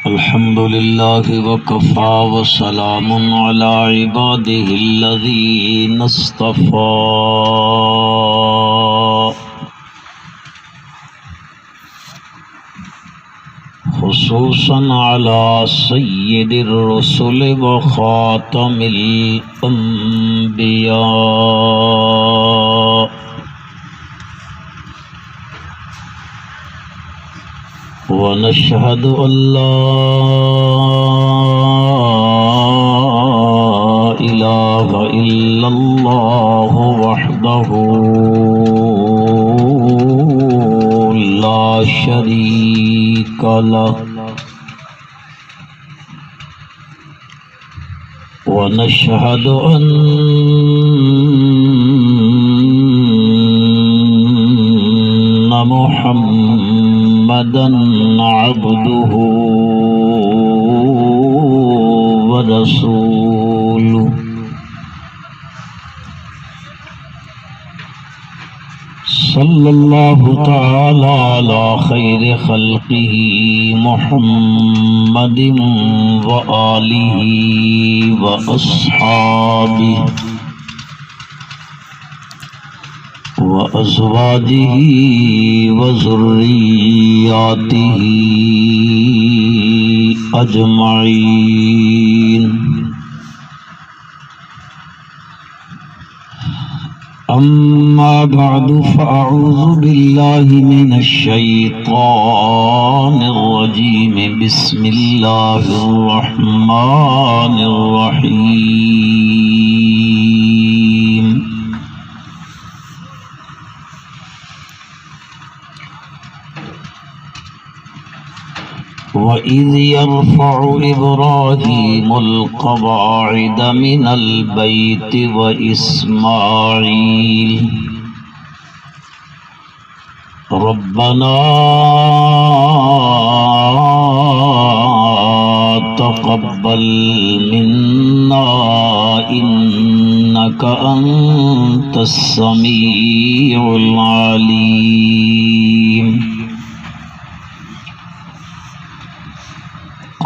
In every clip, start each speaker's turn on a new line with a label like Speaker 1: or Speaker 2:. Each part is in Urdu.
Speaker 1: الحمد لله وكفى وسلام على عباده الذين اصطفى خصوصا على سيد الرسل وخاتم الأنبياء ونشهد أن لا إله إلا الله وحده لا شريك له ونشهد أن محمدًا عبده ورسوله صلى الله تعالى على خير خلقه محمد وآله وأصحابه وأزواجه وذرياته أجمعين أما بعد فأعوذ بالله من الشيطان الرجيم بسم الله الرحمن الرحيم وَإِذْ يَرْفَعُ إِبْرَاهِيمُ الْقَوَاعِدَ مِنَ الْبَيْتِ وَإِسْمَاعِيلُ رَبَّنَا تَقَبَّلْ مِنَّا إِنَّكَ أَنْتَ السَّمِيعُ الْعَلِيمُ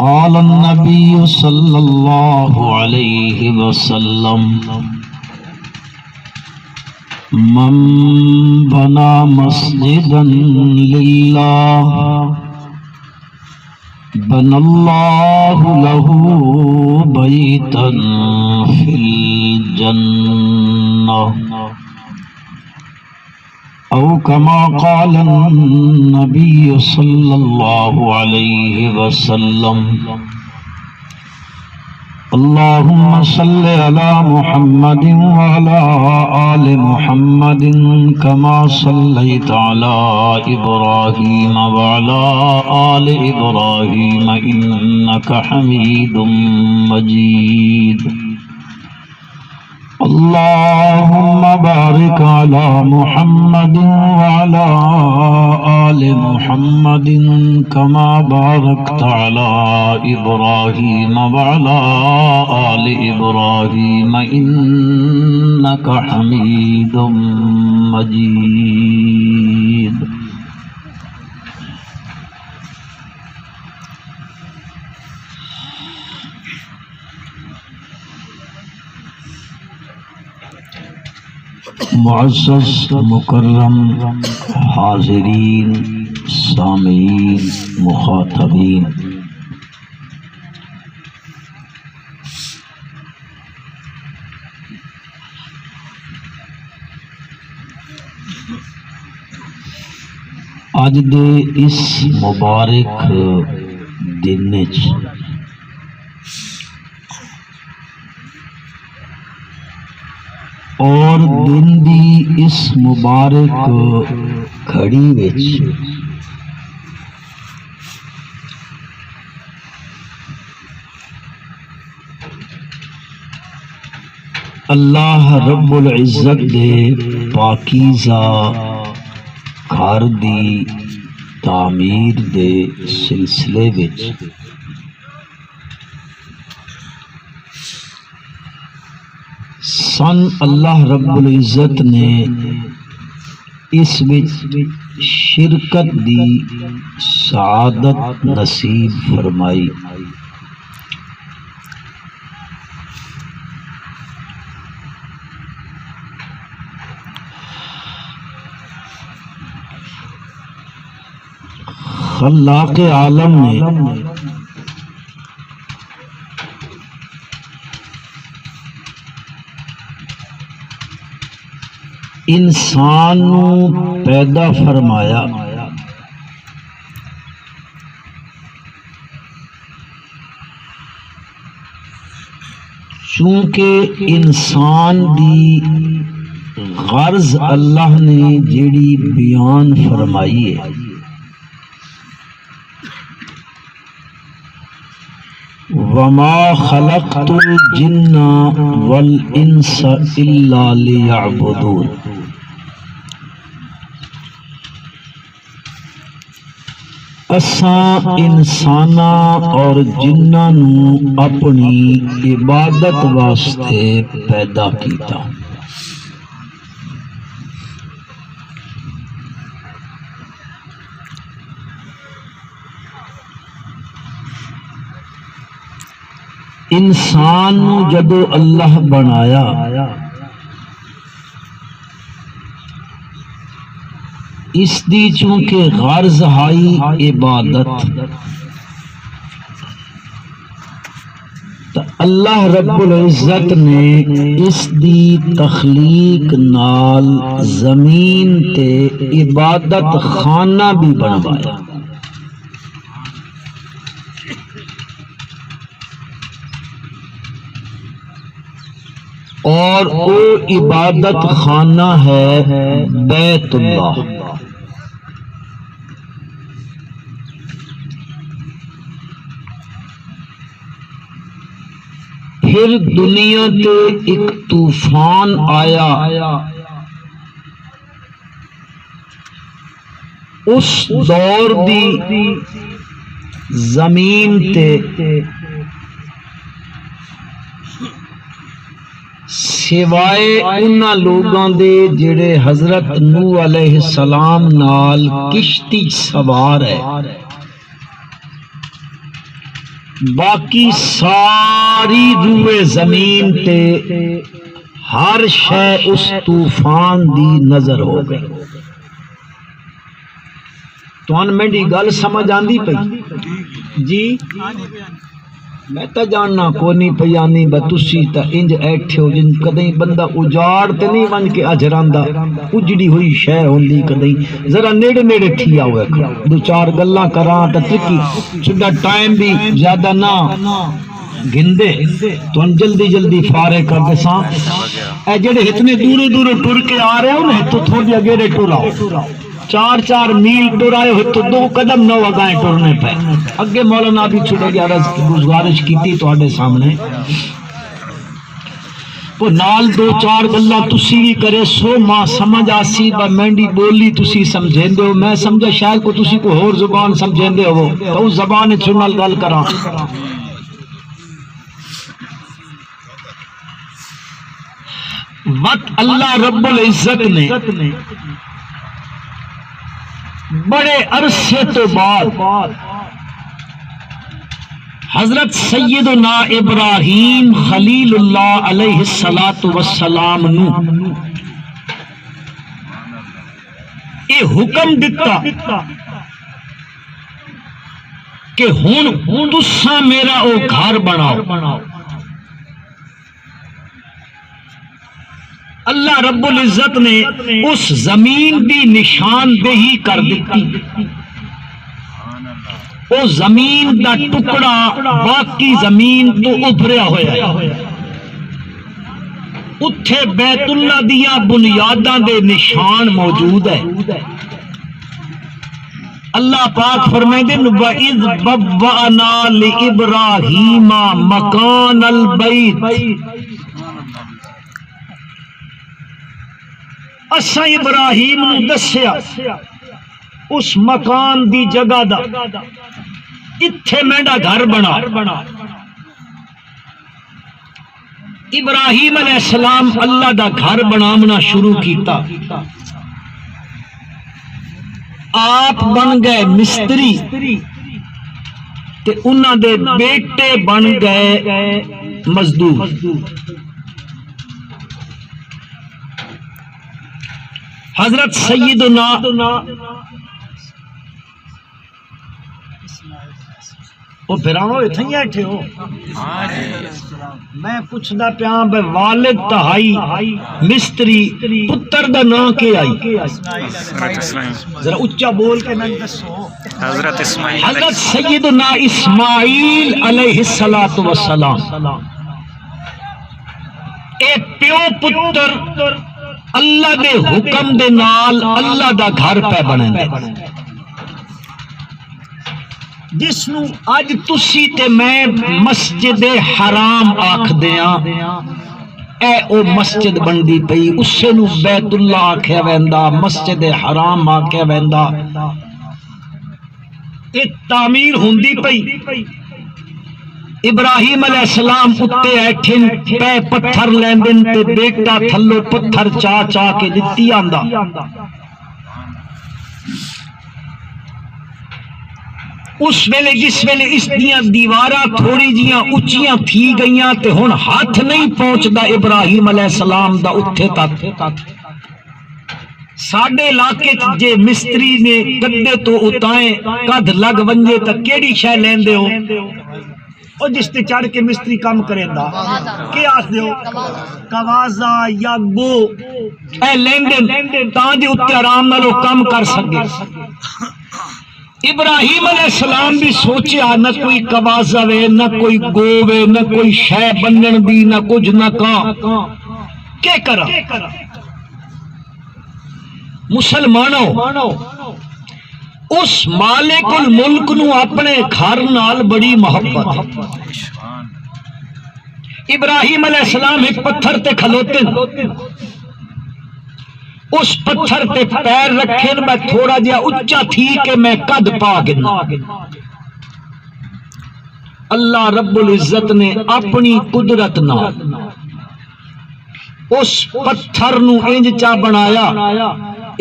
Speaker 1: قال النبي صلى الله عليه وسلم من بنى مسجدا لله بنى الله له بيتا في الجنة أو كما قال النبي صلى الله عليه وسلم اللهم صل على محمد وعلى آل محمد كما صليت على إبراهيم وعلى آل إبراهيم إنك حميد مجيد اللهم بارك على محمد وعلى آل محمد كما باركت على إبراهيم وعلى آل إبراهيم إنك حميد مجيد معزز مکرم حاضرین سامعین مخاطبین، اج دے اس مبارک دن وچ اور دن دی اس مبارک گھڑی وچ اللہ رب العزت دے پاکیزہ گھر دی تعمیر دے سلسلے وچ سن اللہ رب العزت نے اس وچ شرکت دی سعادت نصیب فرمائی۔ خلاق عالم نے انسان نو پیدا فرمایا، چونکہ انسان دی غرض اللہ نے جیڑی بیان فرمائی ہے، وَمَا خَلَقْتُ الْجِنَّ وَالْإِنسَ إِلَّا لِيَعْبُدُونَ۔ اساں انساناں اور جناں نو اپنی عبادت واسطے پیدا کیتا۔ انسان نو جدو اللہ بنایا اس دی چونکہ غرض ہائی عبادت، تو اللہ رب العزت نے اس دی تخلیق نال زمین تے عبادت خانہ بھی بنوایا۔ اور وہ عبادت خانہ ہے بیت اللہ۔ پھر دنیا تے ایک طوفان آیا، اس دور دی زمین تے سوائے انہاں لوگاں دے جڑے حضرت نوح علیہ السلام نال کشتی سوار ہے، باقی ساری روئے زمین تے ہر شے اس طوفان دی نظر ہو گئی۔ تو میری گل سمجھ آندی پئی جی؟ میں تا جاننا کو نہیں پئی آنی، بتسی تا انج ایٹھے ہو جن کدیں بندہ اجاڑ تے نہیں ون کے اجراندا، اجڑی ہوئی شے ہوندی کدیں ذرا نیڑے نیڑے تھیا ہوئے کھڑا، دو چار گلاں کراں تے ترکی چھڈا ٹائم بھی زیادہ نہ گھندے تو ہم جلدی جلدی فارغ کر دے ساں۔ اے جڑے اتنے دوروں دوروں ٹر کے آ رہے ہو نا تو تھوڑی اگے ٹراؤ، 4 میل ٹرائے ہو تو 2 قدم نہ وگائیں ٹرنے پہ اگے مولانا بھی چھڑے گیا گزارش کیتی تواڈے سامنے وہ نال 2-4 گلاں تسی بھی کرے سو ماں سمجھ آسی با مینڈی بولی تسی سمجھیندے ہو، میں سمجھا شاید کو تسی کو اور زبان سمجھیندے ہو تو اس زبان چنال گل کراں۔ وقت اللہ رب العزت نے بڑے عرصے تو بعد حضرت سیدنا ابراہیم خلیل اللہ علیہ السلام نو اے حکم دیتا کہ ہن تساں میرا او گھر بناؤ۔ اللہ رب العزت نے اس زمین دی نشاندہی کر دیتی، او زمین دا ٹکڑا باقی زمین تو ابھریا ہویا اتھے بیت اللہ دیا بنیاداں دے نشان موجود ہے۔ اللہ پاک فرمائے وَإِذْ بَوَّأْنَا لِإِبْرَاهِيمَ مَكَانَ الْبَيْتِ، اساں ابراہیم نو دسیا اس مکان دی جگہ دا اتھے میرا گھر بنا۔ ابراہیم علیہ السلام اللہ دا گھر بناونا شروع کیتا، آپ بن گئے مستری تے انہاں دے بیٹے بن گئے مزدور. حضرت سیدنا وہ پھراؤ اتنے ہی بیٹھے ہو. میں پوچھدا پیا بے والد تہائی مستری پتر دا نام کی آئی؟ ذرا اچا بول کے میں دسو.
Speaker 2: حضرت اسماعیل.
Speaker 1: حضرت سیدنا اسماعیل علیہ السلام اے پیو پتر اللہ دے حکم دے نال اللہ دا گھر پہ بنے جس نو اج تسی تے میں مسجد حرام آکھ دیاں اے او مسجد بندی پئی اسے نو بیت اللہ آکھیا ویندا مسجد حرام آکھیا ویندا. اے تعمیر ہوندی پئی. ابراہیم علیہ السلام اتے ایٹھن پے پتھر لیندن تے بیٹا تھلو پتھر چا چا کے دتی آندا. اس ویلے جس ویلے اس دیاں دیواراں تھوڑی جیاں اچیاں تھی گئیاں تے ہن ہاتھ نہیں پہنچدا ابراہیم علیہ السلام دا اتھے تک. ساڈے علاقے جے مستری نے گدے تو اتائیں کدھ لگ ونجے تے کیڑی شے لیندے ہو؟ او جس تے چڑھ کے مستری کام کریندا کی آکھدے ہو؟ کوازا یا گو اے لیندے تاں جے اتتے آرام نال کام کر سکے. ابراہیم علیہ السلام بھی سوچیا نہ کوئی کوازا وے نہ کوئی گو وے نہ کوئی شے بنن دی نہ کچھ نہ کان کیا کرا. مسلمانوں اس مالک الملک نو اپنے گھر نال بڑی محبت. ابراہیم علیہ السلام ایک پتھر تے کھلوتے اس پتھر تے پیر رکھے میں تھوڑا جہا اچا تھی کہ میں قد پا گنا. اللہ رب العزت نے اپنی قدرت نال اس پتھر نو انج چا بنایا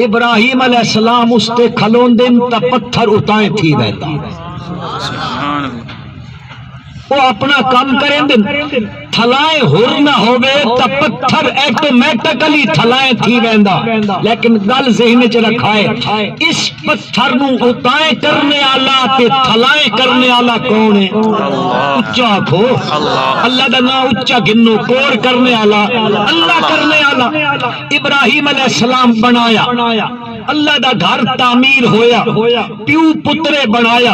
Speaker 1: ابراہیم علیہ السلام اس تے کھلوندن تا پتھر اتائیں تھی ویندا. وہ اپنا کام کریں دن تھلائیں ہر نہ ہوئے تا پتھر ایٹومیٹکلی تھلائیں تھی ویندا. لیکن گل ذہن چ رکھائے اس پتھر نو اتائیں کرنے آلا تے تھلائیں کرنے آلا کون ہے؟ اچا کھو اللہ دا نا اچا گنو کور کرنے آلا اللہ کرنے آلا. ابراہیم علیہ السلام بنایا اللہ دا گھر تعمیر ہویا پیو پترے بنایا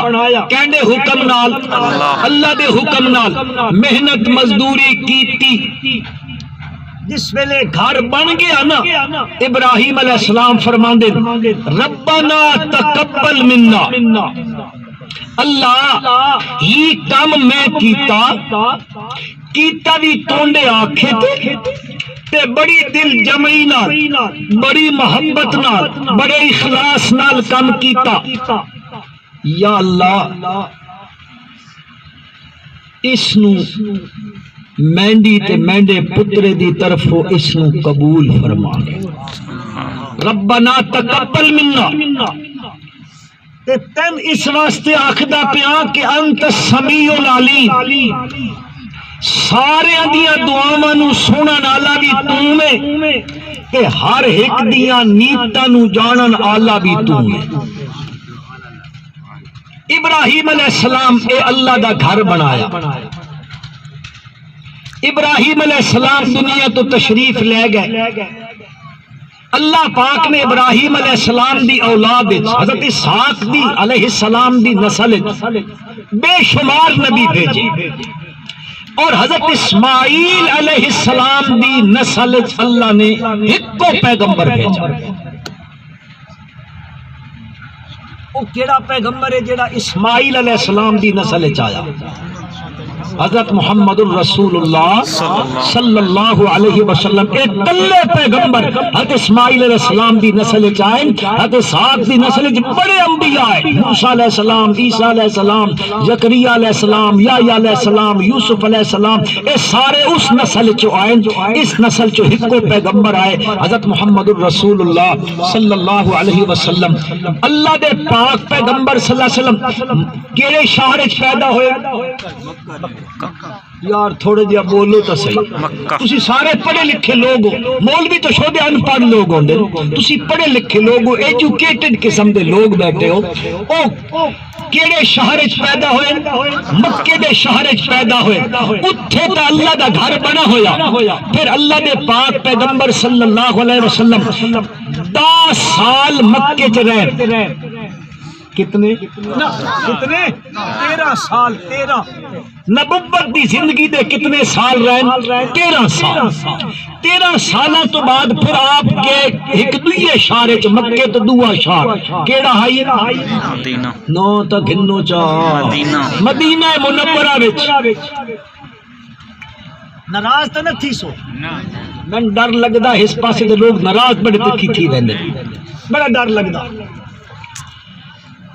Speaker 1: کہندے حکم نال اللہ دے حکم نال محنت مزدوری کیتی. جس ویلے گھر بن گیا نا ابراہیم علیہ السلام فرماندے ربنا تقبل منا. اللہ ہی کام میں کیتا بھی تونڈے آکھے تے بڑی دل جمعی نال بڑی محبت نال بڑے اخلاص نال کام کیتا. یا اللہ اس نو مینڈی تے مینڈے پترے دی طرفوں اس نو قبول فرما. ربنا تقبل منا تے تن اس واسطے آکھدا پیا کہ انت السمیع العلیم سارے دیاں دعاواں نو سنن والا بھی تو ہے تے ہر ایک دیاں نیتاں نو جانن والا بھی تو ہے. ابراہیم علیہ السلام اے اللہ دا گھر بنایا. ابراہیم علیہ السلام دنیا تو تشریف لے گئے. اللہ پاک نے ابراہیم علیہ السلام دی اولاد حضرت اسحاق دی علیہ السلام دی نسل بے شمار نبی بھیجے اور حضرت اسماعیل علیہ السلام دی نسل اللہ نے ایک کو پیغمبر بھیجا. وہ کیڑا پیغمبر ہے جیڑا اسماعیل علیہ السلام دی نسل چ آیا؟ حضرت محمد الرسول اللہ صلی اللہ علیہ وسلم ایک کلے پیغمبر حضرت اسماعیل علیہ السلام دی نسل چائیں، حضرت اسحاق دی نسل چ بڑے انبیاء ہیں، موسیٰ علیہ السلام، عیسیٰ علیہ السلام، زکریا علیہ السلام، یحییٰ علیہ السلام، یوسف علیہ السلام، اے سارے اس نسل چ آئیں، اس نسل چ ہکو پیغمبر آئے حضرت محمد الرسول اللہ صلی اللہ علیہ وسلم۔ اللہ دے پاک پیغمبر صلی اللہ علیہ وسلم کیڑے شہر وچ پیدا ہوئے؟ یار تھوڑے جہا بولو تو صحیح، تسی سارے پڑھے لکھے لوگ ہو، مولوی تو شودے ان پڑھ لوگ ہوندے، تسی پڑھے لکھے لوگ ہو، ایجوکیٹڈ قسم دے لوگ بیٹھے ہو، او کیڑے شہر وچ پیدا ہوئے؟ مکے دے شہر وچ پیدا ہوئے، اتھے تے اللہ دا گھر بنا ہویا، پھر اللہ دے پاک پیغمبر صلی اللہ علیہ وسلم 10 سال مکے چ رہے، کتنے 13 سال، 13 نبوت دی زندگی دے کتنے سال رہے؟ 13 سال۔ 13 سالاں تو بعد پھر آپ کے ایک دوئے شہر وچ مکے تو دوسرا شہر کیڑا ہے؟ مدینہ، نو تا گنو چا مدینہ منورہ وچ۔ ناراض تو نہ تھی سو، میں ڈر لگدا اس پاسے دے لوگ ناراض بڑے تکھی تھی رہندے، بڑا ڈر لگدا۔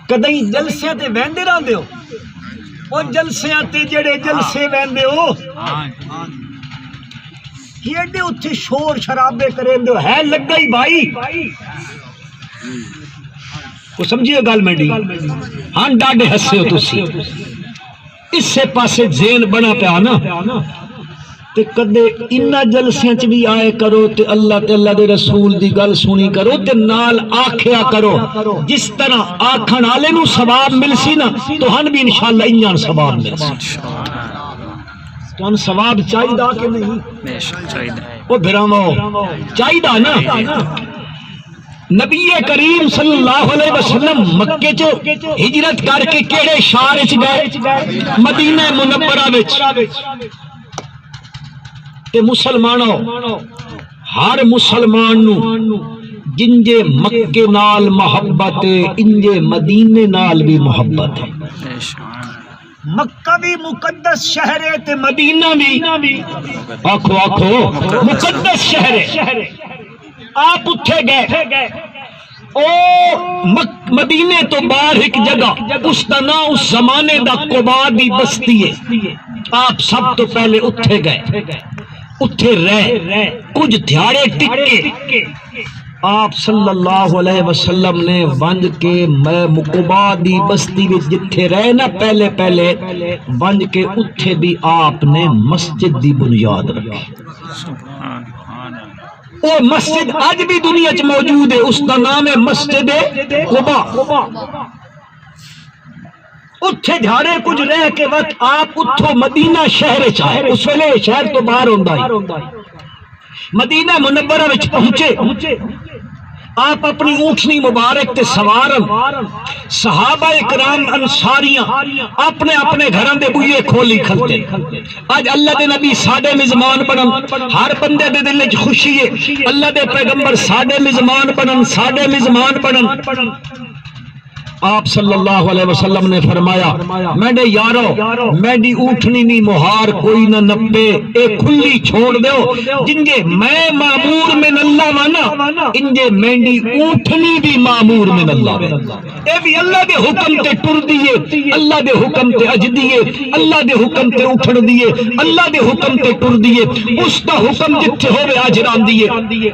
Speaker 1: کدی جلسے تے ویندے رہندے ہو، او جلسیاں تے جڑے جلسے ویندے ہو کیڑے اتھے شور شرابے کریندے ہو، ہے لگا ہی بھائی کو سمجھیے گل میری؟ ہاں ڈاڈے ہسے ہو تسی، اس سے پاسے ذہن بنا پیا نا، تے کدے انہاں جلسیاں چ بھی آئے کرو تے اللہ تے اللہ دے رسول دی گل سنی کرو تے نال آکھیا کرو، جس طرح آکھن والے نو ثواب ملسی نا تو ہن بھی انشاءاللہ انہاں ثواب ملسی۔ تو ہن ثواب چاہیدا کہ نہیں؟ بے شک چاہیدا، او بھراواں چاہیدا نا۔ نبی کریم صلی اللہ علیہ وسلم مکے چ ہجرت کر کے کیڑے شہر وچ گئے؟ مدینہ منورہ وچ۔ تے مسلمانوں، ہر مسلمان نو جنجے مکے نال محبت ہے انجے مدینے نال بھی محبت ہے۔ مکہ بھی مقدس شہر ہے تے مدینہ بھی آکھو آکھو مقدس شہر ہے۔ آپ اتھے گئے، او مدینے تو باہر ایک جگہ اس دا نا اس زمانے دا قباء دی بستی ہے، آپ سب تو پہلے اتھے گئے، اتھے رہ کچھ دیہاڑے ٹکے، آپ صلی اللہ علیہ وسلم نے ونج کے قباء دی بستی وچ جتھے رہے نا پہلے ونج کے اتھے بھی آپ نے مسجد دی بنیاد رکھی۔ وہ مسجد آج بھی دنیا چ موجود ہے، اس کا نام ہے مسجد قباء۔ اتھے جھاڑے کچھ رہ کے وقت آپ اتھو مدینہ شہر چاہے، اس ویلے شہر تو باہر ہوندا ہے، مدینہ منورہ وچ پہنچے، آپ اپنی اونٹنی مبارک تے سوارن، صحابہ کرام انصاریاں اپنے اپنے گھراں دے بوئے کھولی کھلتے۔ آج اللہ دے نبی ساڈے میزبان بنن، ہر بندے دے دل وچ خوشی ہے اللہ دے پیغمبر ساڈے میزبان بنن، ساڈے میزبان بنن۔ آپ صلی اللہ علیہ وسلم نے فرمایا میڈے یارو میڈی اونٹنی نہیں مہار کوئی نہ نپے، اے کھلی چھوڑ دیو، جنجے میں معمور من اللہ وانا انجے میڈی اونٹنی بھی معمور من اللہ، اے بھی اللہ دے حکم تے ٹر دیئے، اللہ دے حکم تے اج دیئے، اللہ دے حکم تے اٹھڑ دیئے، اللہ دے حکم تے ٹر دیئے، اس دا حکم جتھے ہوئے اجران دیئے۔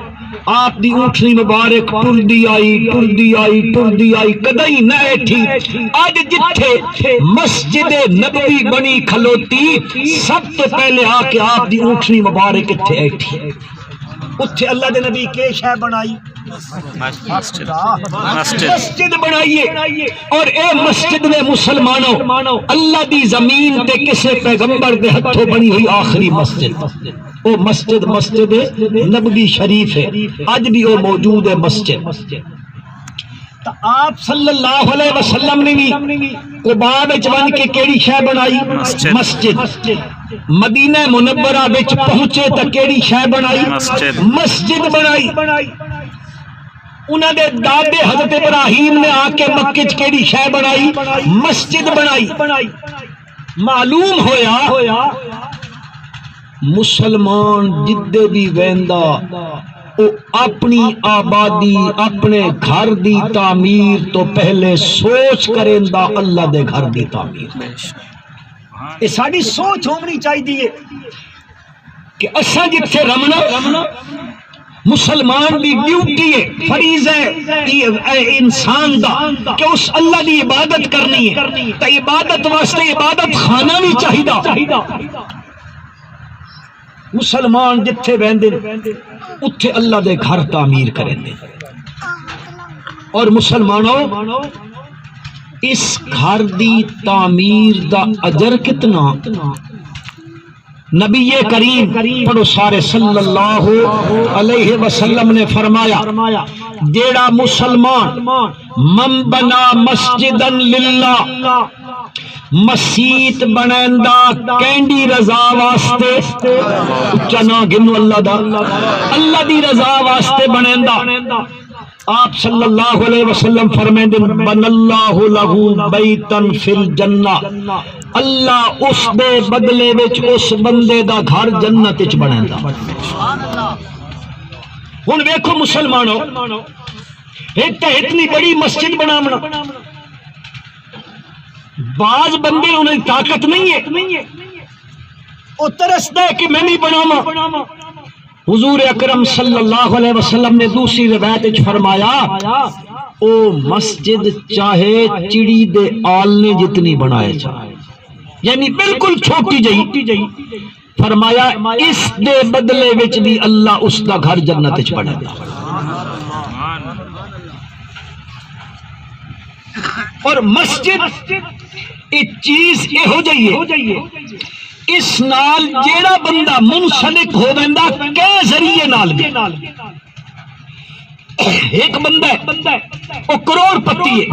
Speaker 1: آپ دی اونٹنی مبارک ٹردی آئی کدئی نہ ایٹھی، آج جتھے مسجد نبوی بنی کھلوتی سب تو پہلے آ کے آپ دی اونٹنی مبارک اتھے ایٹھی، اتھے اللہ دے نبی کے شے بنائی مسجد بنائیے، اور اے مسجد نے مسلمانوں اللہ دی زمین تے کسے پیغمبر دے ہتھوں بنی ہوئی آخری مسجد، وہ مسجد نبوی شریف ہے، آج بھی وہ موجود ہے مسجد۔ تو آپ صلی اللہ علیہ وسلم نے بھی قباء وچ ون کے کیڑی شے بنائی؟ مسجد۔ مدینہ منورہ وچ پہنچے تو کیڑی شے بنائی؟ مسجد بنائی۔ انہاں دے دادے حضرت ابراہیم نے آ کے مکے چ کیڑی شے بنائی؟ مسجد بنائی۔ معلوم ہویا مسلمان جدے بھی ویندا او اپنی آبادی اپنے گھر دی تعمیر تو پہلے سوچ کریندا اللہ دے گھر دی تعمیر. یہ ساری سوچ ہونی چاہیے کہ اساں جتھے رمنا مسلمان دی ڈیوٹی ہے، فریضہ ہے انسان دا کہ اس اللہ دی عبادت کرنی ہے. تو عبادت واسطے عبادت خانہ بھی چاہیدا. مسلمان جتھے ویندے اتھے اللہ دے گھر تعمیر کریں دے. اور مسلمانوں اس گھر دی تعمیر دا اجر کتنا؟ نبی کریم پڑھو سارے صلی اللہ علیہ وسلم نے فرمایا جیڑا مسلمان من بنا مسجدا للہ مسیت بنیندا کینڈی رضا واسطے چنا گنو اللہ دی رضا واسطے بنیندا. آپ صلی اللہ علیہ وسلم فرمیندے بن اللہ لہو بیتا فی الجنہ، اللہ اس دے بدلے وچ اس بندے دا گھر جنت وچ بنیندا. ہن ویکھو مسلمانوں ایک تے اتنی بڑی مسجد بناونا، بعض بندے انہیں طاقت نہیں ہے وہ ترستا ہے کہ میں نہیں بناواں. حضور اکرم صلی اللہ علیہ وسلم نے دوسری روایت وچ فرمایا او مسجد چاہے چڑی دے آلنے جتنی بنائے چاہے، یعنی بالکل چھوٹی جہی، فرمایا اس دے بدلے وچ بھی اللہ اس دا گھر جنت وچ بنے گا. اور مسجد ایک چیز یہ ہو جائیے اس نال جیڑا بندہ منسلک ہو ویندا کے ذریعے نال بھی. ایک بندہ ہے وہ کروڑ پتی ہے،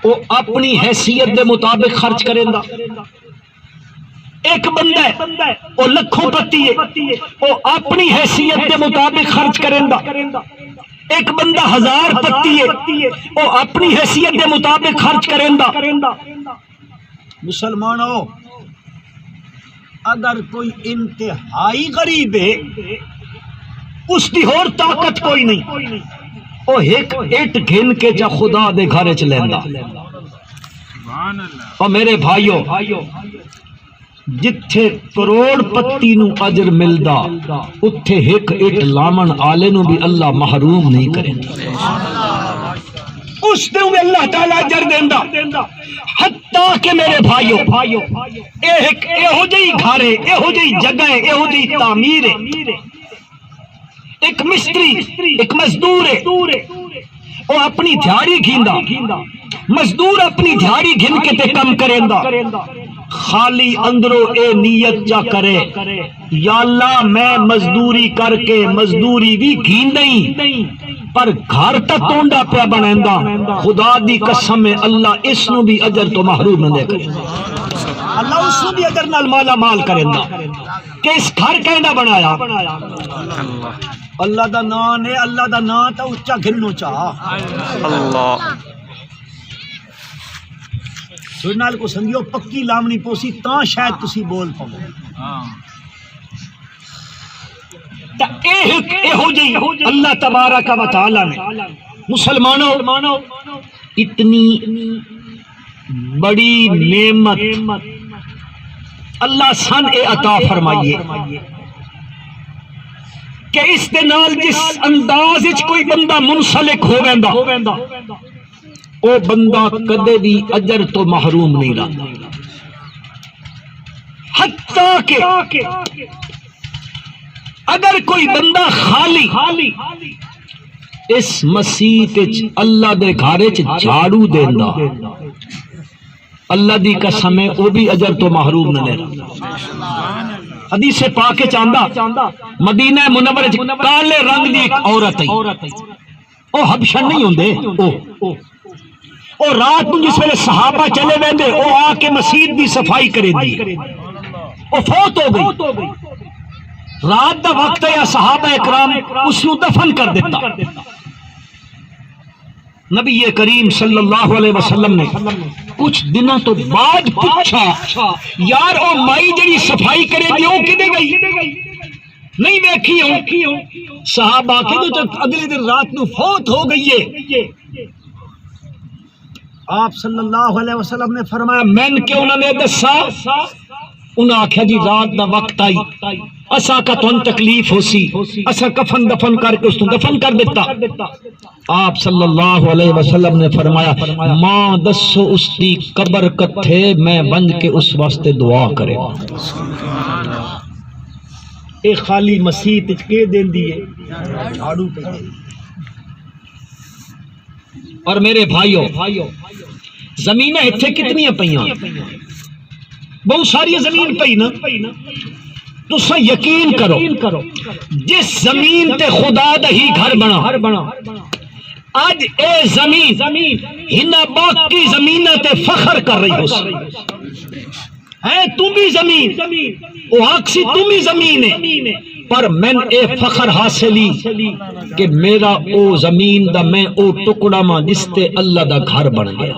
Speaker 1: وہ اپنی حیثیت دے مطابق خرچ کریندا. ایک بندہ ہے وہ لکھوں پتی ہے، وہ اپنی حیثیت دے مطابق خرچ کریندا. ایک بندہ 1000 پتی ہے، وہ اپنی حیثیت کے مطابق خرچ کریندا. مسلمانوں اگر کوئی انتہائی غریب ہے اس دی اور طاقت کوئی نہیں، وہ ایک اٹ گھن کے جا خدا دے گھر وچ لیندا. اور میرے بھائیو جتھے کروڑ پتی نو اجر ملدا اتھے ایک اٹ لامن آلے نو بھی اللہ محروم نہیں کرے، اس دے اللہ تعالی اجر دیندا. حتیٰ کہ میرے بھائیو ایہو جہی گھر ہے، ایہو جہی جگہ ہے، ایہو جہی تعمیر ہے. ایک مستری ایک مزدور ہے، وہ اپنی دیہڑی گھیندا، مزدور اپنی دیہڑی گھن کے تے کم کریندا، خالی اندروں اے نیت جا کرے یا اللہ میں مزدوری کر کے مزدوری بھی گھیندئی پر گھر تا تونڈا پیا بنیندا، خدا دی قسم ہے اللہ اس نو بھی اجر تو محروم نہ کرے. اللہ اس نو بھی اجر نال مالا مال کریندا کہ اس گھر کیندا بنایا. اللہ دا نام ہے، اللہ دا نام تا اچا گھنو چاہ اللہ نال کو سمجھو پکی لامنی پوسی تاں شاید تسی بول پاؤ. اللہ تبارک و تعالی نے مسلمانوں اتنی بڑی نعمت اللہ سن اے عطا فرمائیے کہ اس دے نال جس انداز وچ کوئی بندہ منسلک ہو ویندا او بندہ کدے بھی اجر تو محروم نہیں رہتا. حتیٰ کہ اگر کوئی بندہ خالی اس مسیت اللہ دے گھر وچ جھاڑو دیندا اللہ دی قسم ہے او بھی اجر تو محروم نہ رہتا. حدیث پاک وچ آندا مدینہ منورہ وچ کالے رنگ دی ایک عورت ہے، او حبشہ نہیں ہوندے، اور رات کو جس ویلے صحابہ چلے ویندے او آ کے مسجد دی صفائی کرے دی، او فوت ہو گئی. رات دا وقت ہے، صحابہ اکرام اس نو دفن کر دیتا. نبی کریم صلی اللہ علیہ وسلم نے کچھ دنوں تو بعد پوچھا یار او مائی جڑی صفائی کرے گی وہ کدے گئی نہیں دیکھی ہوں صحابہ کے تو اگلے دن رات نو فوت ہو گئی ہے آپ صلی اللہ علیہ وسلم نے فرمایا میں کہ انہوں نے دسا انہاں آکھیا جی رات دا وقت آئی اسا کا تن تکلیف ہو سی اسا کفن دفن کر کے اس کو دفن کر دیتا آپ صلی اللہ علیہ وسلم نے فرمایا ماں دسو اس دی قبر کتھے میں بن کے اس واسطے دعا کرے اے خالی مسیت کے دین دیئے جھاڑو پہ اور میرے بھائیو زمینیں اتھے کتنی پئیاں بہت ساری زمین پئی نا تو سا یقین کرو جس زمین تے خدا دا ہی گھر بنا آج اے زمین ہنا باقی زمینہ تے فخر کر رہی ہو ہے تم بھی زمین او آکسی تم بھی زمین ہے پر میں اے فخر حاصلی کہ میرا او زمین دا میں او ٹکڑا ماں جس تے اللہ دا گھر بن گیا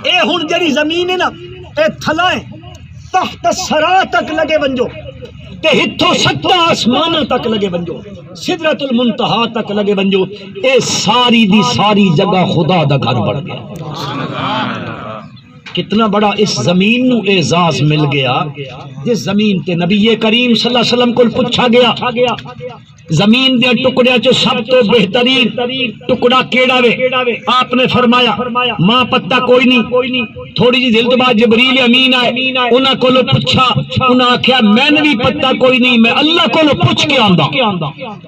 Speaker 1: اے ہن جڑی زمین ہے نا اے تھلائیں تحت سرا تک لگے بنجو تے ہتھو ستا آسمانہ تک لگے بنجو سدرۃ المنتہا تک لگے بنجو اے ساری دی ساری جگہ خدا دا گھر بن گیا کتنا بڑا اس زمین نو اعزاز مل گیا جس زمین تے نبی کریم صلی اللہ علیہ وسلم کو پوچھا گیا زمین دے ٹکڑے چ سب تو بہترین ٹکڑا کیڑا وے آپ نے فرمایا ماں پتہ کوئی نہیں تھوڑی جی دل تو بعد جبریل امین آئے انہاں کولو پوچھا انہاں آکھیا میں نے بھی پتہ کوئی نہیں میں اللہ کولو پوچھ کے آندا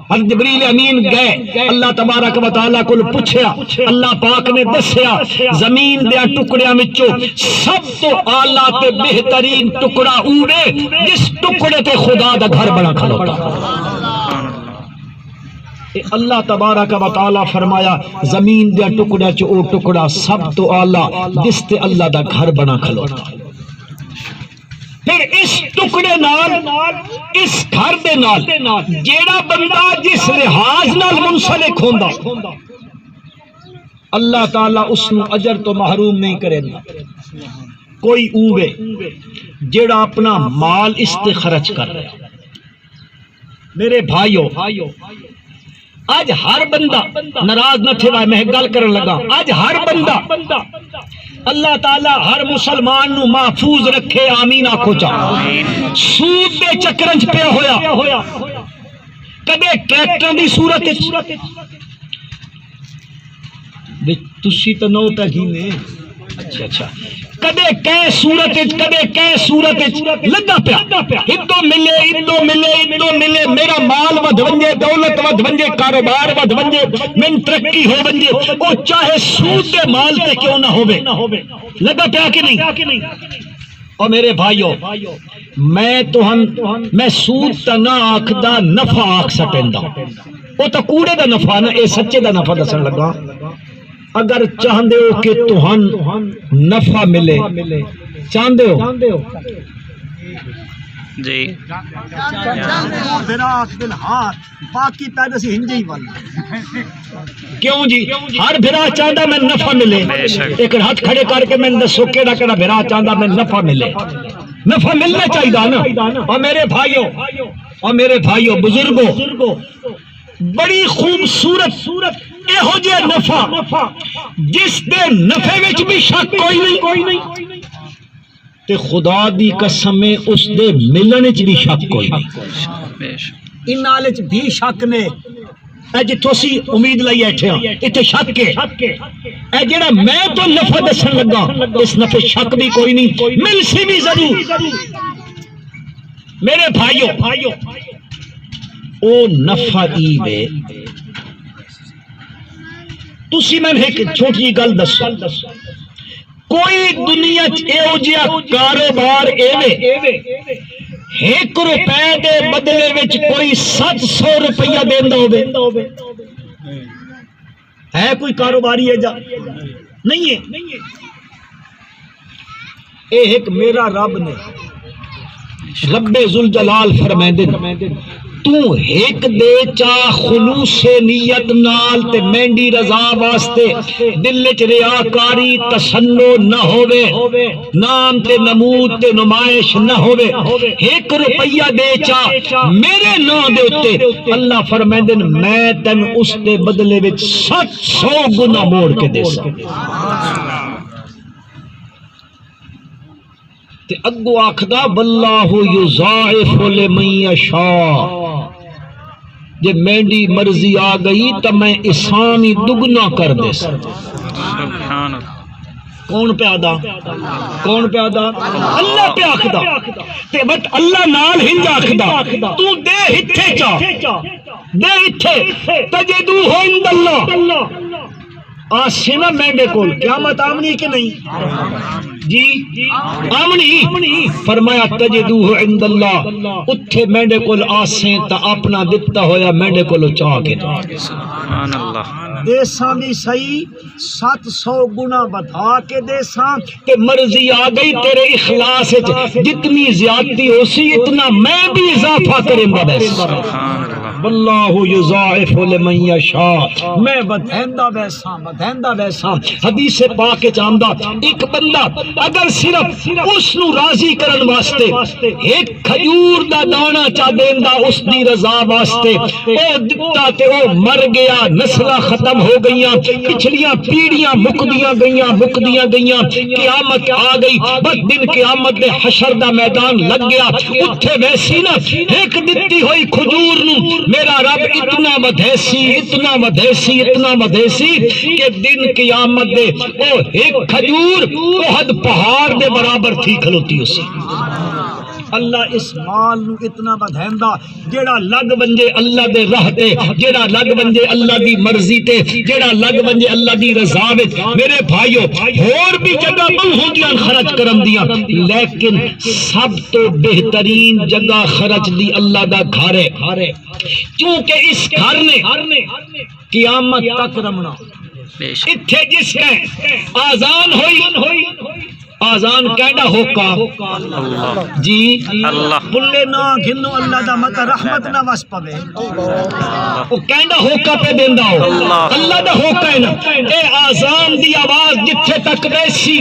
Speaker 1: حضرت جبریل امین گئے اللہ تبارک و تعالی کولو پوچھیا اللہ پاک نے دسیا زمین دے ٹکڑیاں وچوں سب تو اعلی تے بہترین ٹکڑا اوے جس ٹکڑے تے خدا دا گھر بنا کھلوتا اللہ تبارک و تعالی فرمایا زمین دے ٹکڑا چ او ٹکڑا سب تو اعلی جس تے اللہ دا گھر بنا کھلوتا پھر اس ٹکڑے نال اس گھر دے نال جیڑا بندہ جس لحاظ نال منسلک ہوندا اللہ تعالی اس نو اجر تو محروم نہیں کرے گا کوئی اوے جیڑا اپنا مال اس تے خرچ کر رہا میرے بھائیو آج ہر بندہ ناراض نہ تھے میں گل کرن لگا آج ہر بندہ اللہ تعالی ہر مسلمان نو محفوظ رکھے آمین آکھو چا سود دے چکرنچ پہ ہویا کدے ٹریکٹر دی صورت تسی تو نو پہ گھینے اچھا کدے کئے صورت لگا پیا ادو ملے میرا مال ود ونجے دولت ود ونجے کاروبار ود ونجے من ترقی ہو ونجے او چاہے سود دے مال تے کیوں نہ ہوے لگا پیا کہ نہیں اور میرے بھائیو میں سود تا نہ آکھدا نفع آکھ سٹیندا او تا کوڑے دا نفع نہ اے سچے دا نفع دسن لگا اگر چاہندے ہو کہ تہن نفع ملے چاہندے ہو
Speaker 2: جی
Speaker 1: باقی پیدا سی ہنجے ہی والا کیوں جی ہر بھرا چاہتا میں نفع ملے ایک ہاتھ کھڑے کر کے میں دسو کیڑا کیڑا بھرا چاہتا میں نفع ملے نفع ملنا چاہیے نا اور میرے بھائیو بزرگوں بڑی خوبصورت یہو جہ نفع جس دے نفع وچ بھی شک کوئی نہیں تے خدا دی قسم اس دے ملن وچ بھی شک کوئی نہیں ان نال وچ بھی شک نے اے جتھوں سی امید لئی بیٹھے ہاں ایتھے شک ہے اے جڑا میں تو نفع دسن لگا اس نفع شک بھی کوئی نہیں مل سی بھی ضرور میرے بھائیو او نفع ای وے تسی میں ایک چھوٹی گل دسو کوئی دنیا ایو جیا کاروبار ایوے 1 روپے دے بدلے وچ کوئی 700 روپیہ دیندا ہوے ہے کوئی کاروباری ہے جا نہیں ہے اے ایک میرا رب نے رب ذوالجلال فرمائندے تو ایک دے چا خلوص نیت نال تے مینڈی رضا واسطے دل وچ ریاکاری تسنو نہ ہوے نام تے نمود تے نمائش نہ ہوے 1 روپیہ دے چا میرے نام دے اوتے اللہ فرمائندے میں تن اس دے بدلے وچ 700 گنا موڑ کے دے سکتا تے اگو آکھدا واللہ یضاعف لمن یشاء جے میری مرضی آ گئی تو میں احسان ہی دگنا کر دے سبحان اللہ کون پیادا اللہ پہ آکھدا تے بٹ اللہ نال ہنج آکھدا تو دے ہتھے چا دے ہتھے تجدو عند اللہ آسنا مینڈے کول قیامت آمنی کہ نہیں جی آمنی فرمایا تجدوہ عند اللہ اتھے مینڈے کول آسیں تا اپنا دتا ہویا مینڈے کولو چاہ کے سبحان اللہ دیساں بھی صحیح 700 گنا بتا کے دیساں کہ مرضی آ گئی تیرے اخلاص جتنی زیادتی ہو سی اتنا میں بھی اضافہ کریں گا سبحان اللہ واللہ یضاعف لمن یشاء میں بدہندہ ویساں حدیث پاک چاندہ ایک بندہ اگر صرف اس نو راضی کرن واسطے ایک کھجور دا دانا چا دیندا اس دی رضا واسطے او دتا تے او مر گیا نسلہ ختم ہو گئیاں پچھلیاں پیڑیاں مکدیاں گئیاں قیامت آ گئی بس دن قیامت دے حشر دا میدان لگ گیا اتھے ویسی نا ایک دتی ہوئی کھجور نو میرا رب اتنا مدھیسی کہ دن قیامت دے او ایک کھجور احد پہاڑ دے برابر تھی کھلوتی اسی اللہ اس مال نو اتنا بدہندا جیڑا لگ بنجے اللہ دے راہ تے جیڑا لگ بنجے اللہ دی مرضی تے جیڑا لگ بنجے اللہ دی رضا وچ میرے بھائیو اور بھی جگہ بہت ہوندیاں خرچ کرن دیاں لیکن سب تو بہترین جگہ خرچ دی اللہ دا گھر ہے کیونکہ اس گھر نے قیامت تک رمنا اتھے جس کے آزان ہوئی آزان کینڈا ہوکا جی بلے نا گھنو اللہ دا مت رحمت نہ وس پوے او کینڈا ہوکا پہ دیندا ہو اللہ دا ہوکا ہے نا اے آزان دی آواز جتھے تک ویسی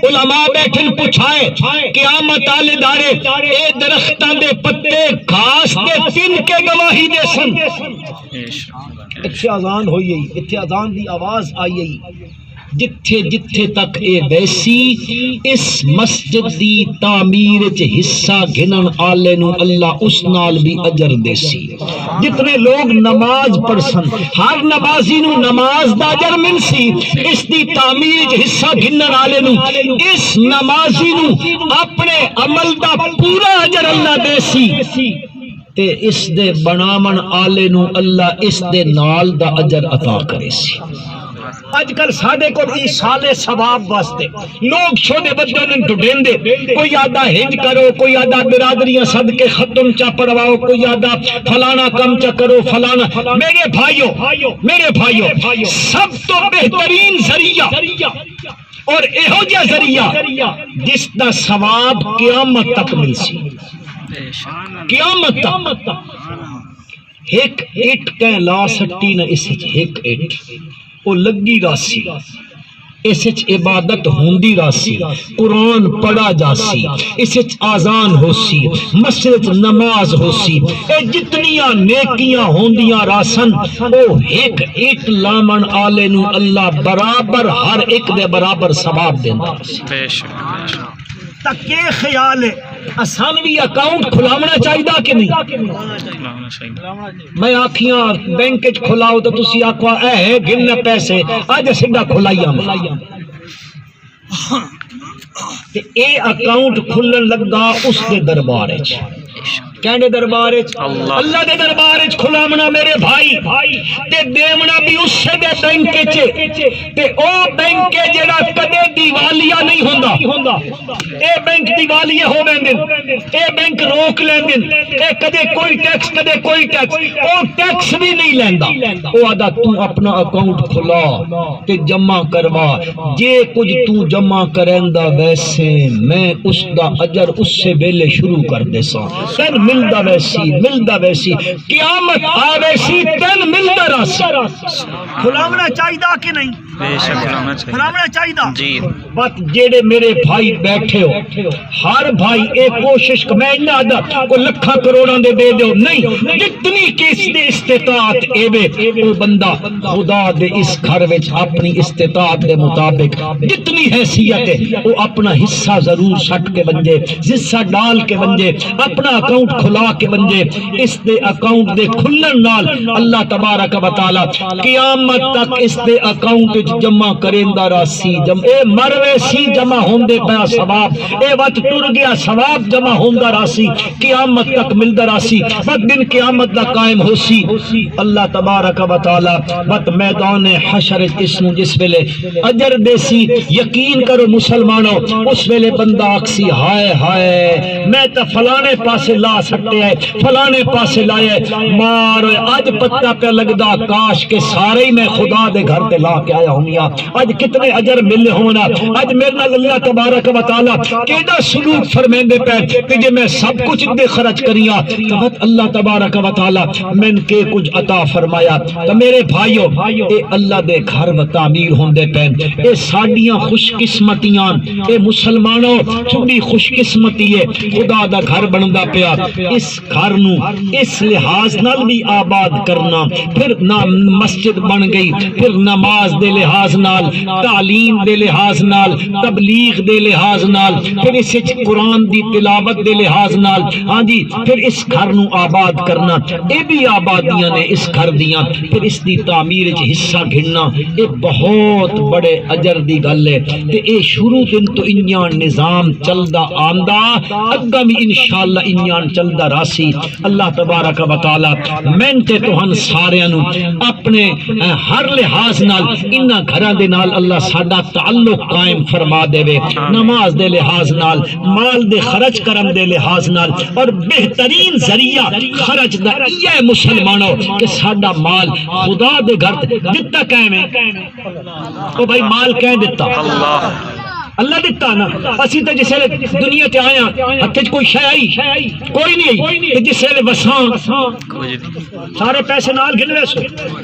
Speaker 1: علماء بیٹھن پوچھائے قیامت والے دارے اے درختاں دے پتے گھاس دے تن کے گواہی دے سن اتھے آزان ہوئی اتھے آزان دی آواز آئی جتھے تک اے ویسی اس مسجد دی تعمیر چ حصہ گھنن آلے نو اللہ اس نال بھی اجر دیسی جتنے لوگ نماز پڑھسن ہر نمازی نو نماز دا اجر ملسی اس دی تعمیر چ حصہ گھنن آلے نو اس نمازی نو اپنے عمل دا پورا اجر اللہ دیسی تے اس دے بنامن آلے نو اللہ اس دے نال دا اجر عطا کرے سی اج کل ساڈے کو ایصال ثواب واسطے لوگ چھوٹے بچوں نے ڈھونڈ دے کوئی آدھا ہنج کرو کوئی آدھا برادریاں صدقے ختم چا پڑھواؤ کوئی آدھا فلانا کم چا کرو فلانا میرے بھائیو سب تو بہترین ذریعہ اور ایہو جا ذریعہ جس دا ثواب قیامت تک مل سی قیامت تک ایک اٹ کہیں لا سٹی نہ اس ایک اٹ وہ لگی راسی اس عبادت ہوندی راسی قرآن پڑھا جاسی اس آزان ہو سی مسجد نماز ہو سی اے جتنیاں نیکیاں ہوندیاں راسن او ایک ایک لامن آلے نو اللہ برابر ہر ایک دے برابر ثواب دیندا تک یہ خیال ہے آسان بھی اکاؤنٹ کھلاونا چاہیے کہ نہیں میں آکھیاں بینک کھلاؤ تو تسی آکھوا اے گن پیسے اج سیدھا کھلائیاں تے اے اکاؤنٹ کھلن لگا اس دے دربار وچ کہنے دربار اللہ دے دربار کھلاونا میرے بھائی تے دیونا بھی اس سے دے بینک تے او بینک جڑا کدے دیوالیہ نہیں ہوندا اے بینک دیوالیہ ہو ویندن اے بینک روک لیندن اے کدے کوئی ٹیکس او ٹیکس بھی نہیں لیندا او آدا تو اپنا اکاؤنٹ کھلا تے جمع کروا جے کچھ تو جمع کریندا ویسے میں اس دا اجر اس سے ویلے شروع کر دے سا ملدا ویسی قیامت آوے سی تین ملدا راسی کھلاونا چاہیدا کہ نہیں
Speaker 2: بے شک
Speaker 1: کھلاونا چاہیدا
Speaker 2: جی
Speaker 1: بات جیڑے میرے بھائی بیٹھے ہو ہر بھائی ایک کوشش میں نہ ادا کو لکھاں کروڑاں دے دیو نہیں جتنی کس دے استطاعت ایوے او بندہ خدا دے اس گھر وچ اپنی استطاعت دے مطابق جتنی حیثیت ہے وہ اپنا حصہ ضرور سٹ کے بنجے حصہ ڈال کے بنجے اپنا اکاؤنٹ کھلا کے بنجے اس دے اکاؤنٹ دے کھلن نال اللہ تبارک و تعالی قیامت تک اس دے اکاؤنٹ جمع کریندا راسی اے مروے سی جمع ہوندے پیا ثواب اے وقت ٹر گیا ثواب جمع ہوندا راسی قیامت تک ملدا راسی وقت دن قیامت دا قائم ہوسی اللہ تبارک و تعالی وقت میدان حشر اس نو جس ویلے اجر دیسی یقین کرو مسلمانوں اس ویلے بندہ اکسی ہائے ہائے میں تا فلانے پاسے لا سکتے ہیں فلانے پاسے لائے مار اج پتہ پہ لگدا کاش کے سارے ہی میں خدا دے گھر تے لا کے آیا ہوں یا اج کتنے اجر ملے ہونا اج میرے نال اللہ تبارک و تعالی کیڑا سلوک فرمیندے پے کہ جے میں سب کچھ دے خرچ کریاں تو اللہ تبارک و تعالی من کے کچھ عطا فرمایا تو میرے بھائیو اے اللہ دے گھر و تعمیر ہوندے پے اے ساڈیاں خوش قسمتیاں اے مسلمانوں تھوڑی خوش قسمتی ہے خدا دا گھر بندا پیا اس گھر نو اس لحاظ نال بھی آباد کرنا پھر نہ مسجد بن گئی پھر نماز دے لحاظ نال تعلیم دے لحاظ نال تبلیغ دے لحاظ نال پھر اس قرآن دی تلاوت دے لحاظ نال ہاں جی پھر اس گھر نو آباد کرنا اے بھی آبادیاں نے اس گھر دیاں پھر اس دی تعمیر وچ حصہ گھننا اے بہت بڑے اجر دی گل ہے تے اے شروع دن تو انیاں نظام چلدا آندا اگا بھی انشاءاللہ انیاں چلدا راسی اللہ تبارک و تعالی میں تے تہن سارے نو اپنے ہر لحاظ نال انہاں گھراں دے نال اللہ ساڈا تعلق قائم فرما دے وے نماز دے لحاظ نال مال دے خرچ کرن دے لحاظ نال اور بہترین ذریعہ خرچ دا یہ مسلمانوں کہ ساڈا مال خدا دے گھر دتا کیویں او بھائی مال کہیں دتا اللہ دیتا نا اسی تے جس ویلے دنیا تے آیا ہتھ وچ کوئی شے آئی کوئی نہیں آئی تے جس ویلے وساں سارے پیسے نال گھلوے سو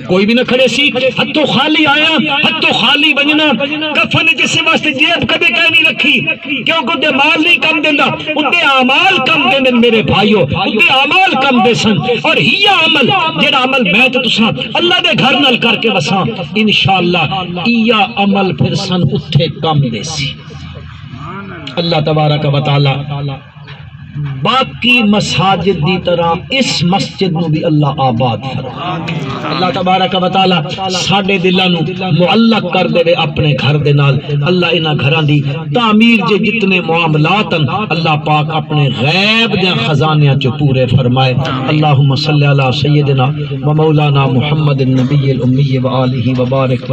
Speaker 1: کوئی بھی نہ کھڑے سی ہتھوں خالی آیا ہتھوں خالی بننا کفن جس واسطے جیب کبھی کہیں نہیں رکھی کیونکہ تے مال نہیں کم دیندا اُتے اعمال کم دیندے میرے بھائیو اُتے اعمال کم دے سن اور ہی عمل جڑا عمل میں تے تساں اللہ دے گھر نال کر کے وساں انشاءاللہ ایا عمل پھر سن اٹھے کم دے سی اللہ تبارک و تعالی باقی مساجد دی طرح اس مسجد نو بھی اللہ آباد فرمائے اللہ تبارک و تعالی ساڈے دلاں نو معلق کر دے اپنے گھر دے نال اللہ انہاں گھراں دی تعمیر جے جتنے معاملات ہیں اللہ پاک اپنے غیب دے خزانیاں چ پورے فرمائے اللہم صلی علی سیدنا و مولانا محمد النبی الامی و آلہ و بارک